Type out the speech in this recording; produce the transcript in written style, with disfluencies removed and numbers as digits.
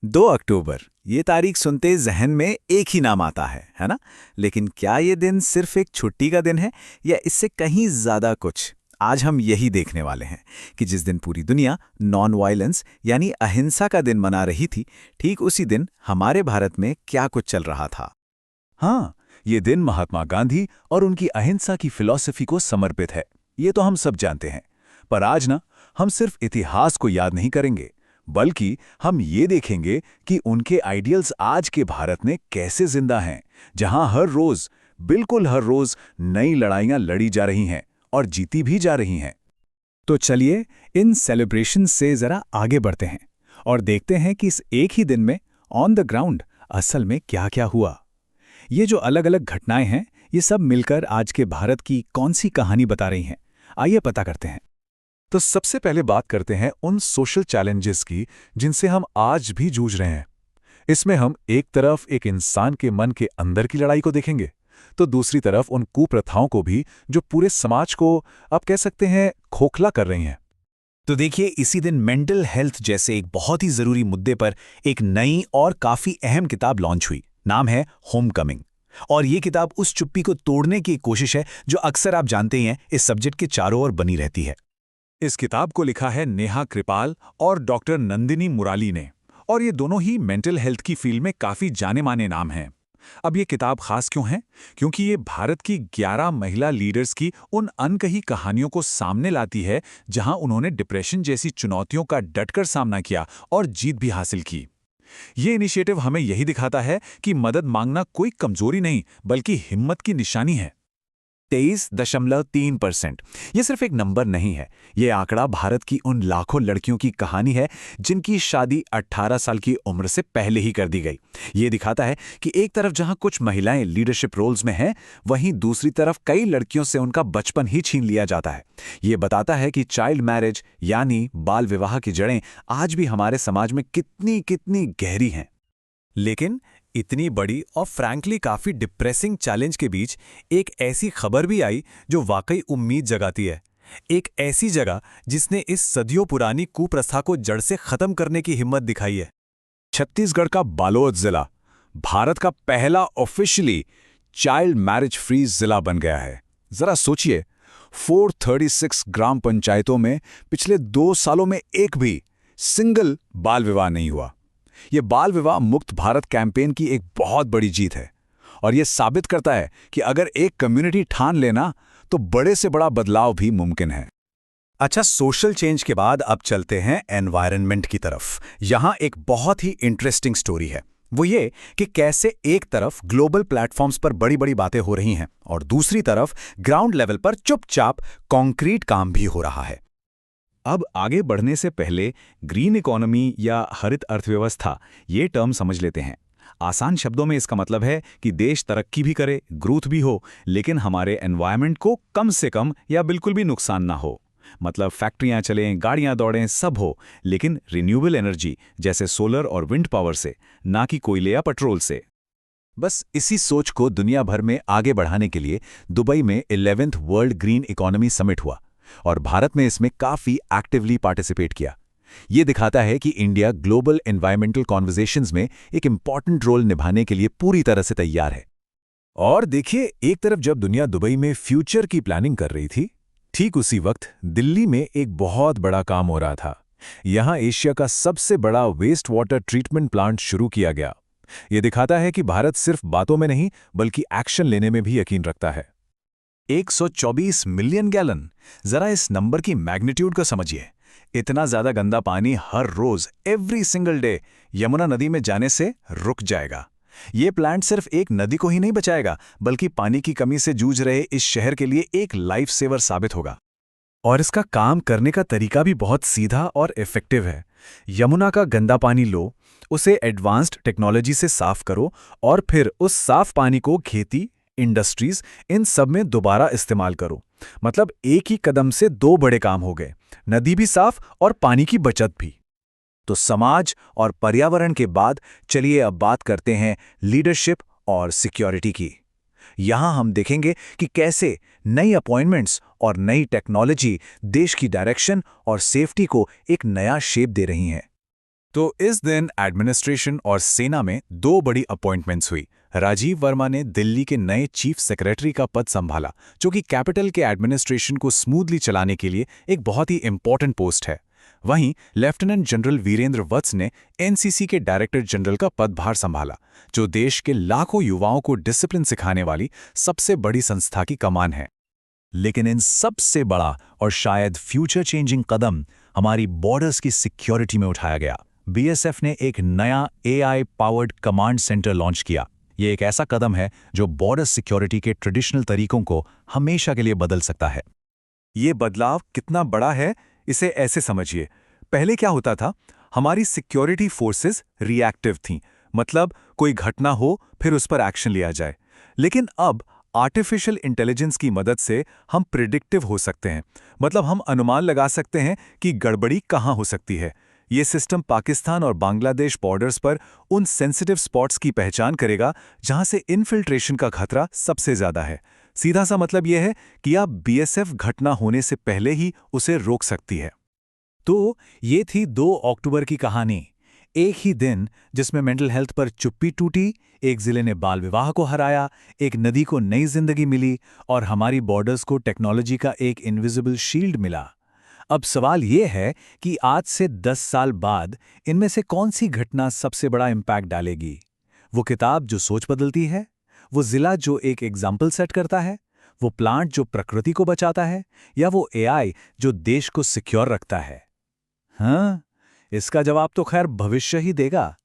2 अक्टूबर ये तारीख सुनते जहन में एक ही नाम आता है ना। लेकिन क्या ये दिन सिर्फ एक छुट्टी का दिन है या इससे कहीं ज्यादा कुछ? आज हम यही देखने वाले हैं कि जिस दिन पूरी दुनिया नॉन वायलेंस यानी अहिंसा का दिन मना रही थी, ठीक उसी दिन हमारे भारत में क्या कुछ चल रहा था। हाँ, ये दिन महात्मा गांधी और उनकी अहिंसा की फिलॉसफी को समर्पित है। ये तो हम सब जानते हैं। पर आज ना, हम सिर्फ इतिहास को याद नहीं करेंगे, बल्कि हम ये देखेंगे कि उनके आइडियल्स आज के भारत में कैसे जिंदा हैं, जहां हर रोज, बिल्कुल हर रोज नई लड़ाइयां लड़ी जा रही हैं और जीती भी जा रही हैं। तो चलिए इन सेलिब्रेशन से जरा आगे बढ़ते हैं और देखते हैं कि इस एक ही दिन में ऑन द ग्राउंड असल में क्या क्या हुआ। ये जो अलग अलग घटनाएं हैं, ये सब मिलकर आज के भारत की कौन सी कहानी बता रही हैं, आइए पता करते हैं। तो सबसे पहले बात करते हैं उन सोशल चैलेंजेस की जिनसे हम आज भी जूझ रहे हैं। इसमें हम एक तरफ एक इंसान के मन के अंदर की लड़ाई को देखेंगे, तो दूसरी तरफ उन कुप्रथाओं को भी जो पूरे समाज को, आप कह सकते हैं, खोखला कर रही हैं। तो देखिए, इसी दिन मेंटल हेल्थ जैसे एक बहुत ही जरूरी मुद्दे पर एक नई और काफी अहम किताब लॉन्च हुई। नाम है होमकमिंग। और ये किताब उस चुप्पी को तोड़ने की कोशिश है जो अक्सर आप जानते ही हैं इस सब्जेक्ट के चारों ओर बनी रहती है। इस किताब को लिखा है नेहा कृपाल और डॉक्टर नंदिनी मुराली ने, और ये दोनों ही मेंटल हेल्थ की फील्ड में काफी जाने माने नाम हैं। अब ये किताब खास क्यों है? क्योंकि ये भारत की 11 महिला लीडर्स की उन अनकही कहानियों को सामने लाती है, जहां उन्होंने डिप्रेशन जैसी चुनौतियों का डटकर सामना किया और जीत भी हासिल की। ये इनिशिएटिव हमें यही दिखाता है कि मदद मांगना कोई कमजोरी नहीं, बल्कि हिम्मत की निशानी है। 23.3%। ये सिर्फ एक नंबर नहीं है, ये आंकड़ा भारत की उन लाखों लड़कियों की कहानी है जिनकी शादी 18 साल की उम्र से पहले ही कर दी गई। ये दिखाता है कि एक तरफ जहां कुछ महिलाएं लीडरशिप रोल्स में हैं, वहीं दूसरी तरफ कई लड़कियों से उनका बचपन ही छीन लिया जाता है। ये बताता है कि चाइल्ड मैरिज यानी बाल विवाह की जड़ें आज भी हमारे समाज में कितनी कितनी गहरी हैं। लेकिन इतनी बड़ी और फ्रैंकली काफी डिप्रेसिंग चैलेंज के बीच एक ऐसी खबर भी आई जो वाकई उम्मीद जगाती है। एक ऐसी जगह जिसने इस सदियों पुरानी कुप्रथा को जड़ से खत्म करने की हिम्मत दिखाई है। छत्तीसगढ़ का बालोद जिला भारत का पहला ऑफिशियली चाइल्ड मैरिज फ्री जिला बन गया है। जरा सोचिए, 436 ग्राम पंचायतों में पिछले 2 सालों में एक भी सिंगल बाल विवाह नहीं हुआ। ये बाल विवाह मुक्त भारत कैंपेन की एक बहुत बड़ी जीत है, और ये साबित करता है कि अगर एक कम्युनिटी ठान लेना, तो बड़े से बड़ा बदलाव भी मुमकिन है। अच्छा, सोशल चेंज के बाद अब चलते हैं एनवायरनमेंट की तरफ। यहां एक बहुत ही इंटरेस्टिंग स्टोरी है। वो ये कि कैसे एक तरफ ग्लोबल प्लेटफॉर्म्स पर बड़ी बड़ी बातें हो रही हैं और दूसरी तरफ ग्राउंड लेवल पर चुपचाप कॉन्क्रीट काम भी हो रहा है। अब आगे बढ़ने से पहले ग्रीन इकोनॉमी या हरित अर्थव्यवस्था ये टर्म समझ लेते हैं। आसान शब्दों में इसका मतलब है कि देश तरक्की भी करे, ग्रोथ भी हो, लेकिन हमारे एनवायरनमेंट को कम से कम या बिल्कुल भी नुकसान ना हो। मतलब फैक्ट्रियां चलें, गाड़ियां दौड़ें, सब हो, लेकिन रिन्यूएबल एनर्जी जैसे सोलर और विंड पावर से, ना कि कोयले या पेट्रोल से। बस इसी सोच को दुनिया भर में आगे बढ़ाने के लिए दुबई में 11th world green economy summit हुआ, और भारत ने इसमें काफी एक्टिवली पार्टिसिपेट किया। ये दिखाता है कि इंडिया ग्लोबल एनवायरमेंटल कॉन्वर्सेशंस में एक इंपॉर्टेंट रोल निभाने के लिए पूरी तरह से तैयार है। और देखिए, एक तरफ जब दुनिया दुबई में फ्यूचर की प्लानिंग कर रही थी, ठीक उसी वक्त दिल्ली में एक बहुत बड़ा काम हो रहा था। यहां एशिया का सबसे बड़ा वेस्ट वाटर ट्रीटमेंट प्लांट शुरू किया गया। यह दिखाता है कि भारत सिर्फ बातों में नहीं, बल्कि एक्शन लेने में भी यकीन रखता है। 124 मिलियन गैलन। जरा इस नंबर की मैग्नीट्यूड को समझिए। इतना ज्यादा गंदा पानी हर रोज, एवरी सिंगल डे, यमुना नदी में जाने से रुक जाएगा। ये प्लांट सिर्फ एक नदी को ही नहीं बचाएगा, बल्कि पानी की कमी से जूझ रहे इस शहर के लिए एक लाइफ सेवर साबित होगा। और इसका काम करने का तरीका भी बहुत सीधा और इफेक्टिव है। यमुना का गंदा पानी लो, उसे एडवांस्ड टेक्नोलॉजी से साफ करो, और फिर उस साफ पानी को खेती, इंडस्ट्रीज, इन सब में दोबारा इस्तेमाल करो। मतलब एक ही कदम से 2 बड़े काम हो गए, नदी भी साफ और पानी की बचत भी। तो समाज और पर्यावरण के बाद चलिए अब बात करते हैं लीडरशिप और सिक्योरिटी की। यहां हम देखेंगे कि कैसे नई अपॉइंटमेंट्स और नई टेक्नोलॉजी देश की डायरेक्शन और सेफ्टी को एक नया शेप दे रही हैं। तो इस दिन एडमिनिस्ट्रेशन और सेना में दो बड़ी अपॉइंटमेंट्स हुई। राजीव वर्मा ने दिल्ली के नए चीफ सेक्रेटरी का पद संभाला, जो कि कैपिटल के एडमिनिस्ट्रेशन को स्मूथली चलाने के लिए एक बहुत ही इंपॉर्टेंट पोस्ट है। वहीं लेफ्टिनेंट जनरल वीरेंद्र वत्स ने एनसीसी के डायरेक्टर जनरल का पदभार संभाला, जो देश के लाखों युवाओं को डिसिप्लिन सिखाने वाली सबसे बड़ी संस्था की कमान है। लेकिन इन सबसे बड़ा और शायद फ्यूचर चेंजिंग कदम हमारी बॉर्डर्स की सिक्योरिटी में उठाया गया। बीएसएफ ने एक नया AI powered command centre launch किया। ये एक ऐसा कदम है जो बॉर्डर सिक्योरिटी के ट्रेडिशनल तरीकों को हमेशा के लिए बदल सकता है। ये बदलाव कितना बड़ा है, इसे ऐसे समझिए। पहले क्या होता था, हमारी सिक्योरिटी फोर्सेस रिएक्टिव थीं, मतलब कोई घटना हो फिर उस पर एक्शन लिया जाए। लेकिन अब आर्टिफिशियल इंटेलिजेंस की मदद से हम प्रिडिक्टिव हो सकते हैं, मतलब हम अनुमान लगा सकते हैं कि गड़बड़ी कहाँ हो सकती है। ये सिस्टम पाकिस्तान और बांग्लादेश बॉर्डर्स पर उन सेंसिटिव स्पॉट्स की पहचान करेगा जहां से इन्फिल्ट्रेशन का खतरा सबसे ज्यादा है। सीधा सा मतलब यह है कि आप बीएसएफ घटना होने से पहले ही उसे रोक सकती है। तो ये थी 2 अक्टूबर की कहानी। एक ही दिन जिसमें मेंटल हेल्थ पर चुप्पी टूटी, एक जिले ने बाल विवाह को हराया, एक नदी को नई जिंदगी मिली और हमारी बॉर्डर्स को टेक्नोलॉजी का एक इनविजिबल शील्ड मिला। अब सवाल ये है कि आज से 10 साल बाद इनमें से कौन सी घटना सबसे बड़ा इम्पैक्ट डालेगी? वो किताब जो सोच बदलती है, वो जिला जो एक एग्जाम्पल सेट करता है, वो प्लांट जो प्रकृति को बचाता है, या वो एआई जो देश को सिक्योर रखता है? हाँ, इसका जवाब तो खैर भविष्य ही देगा।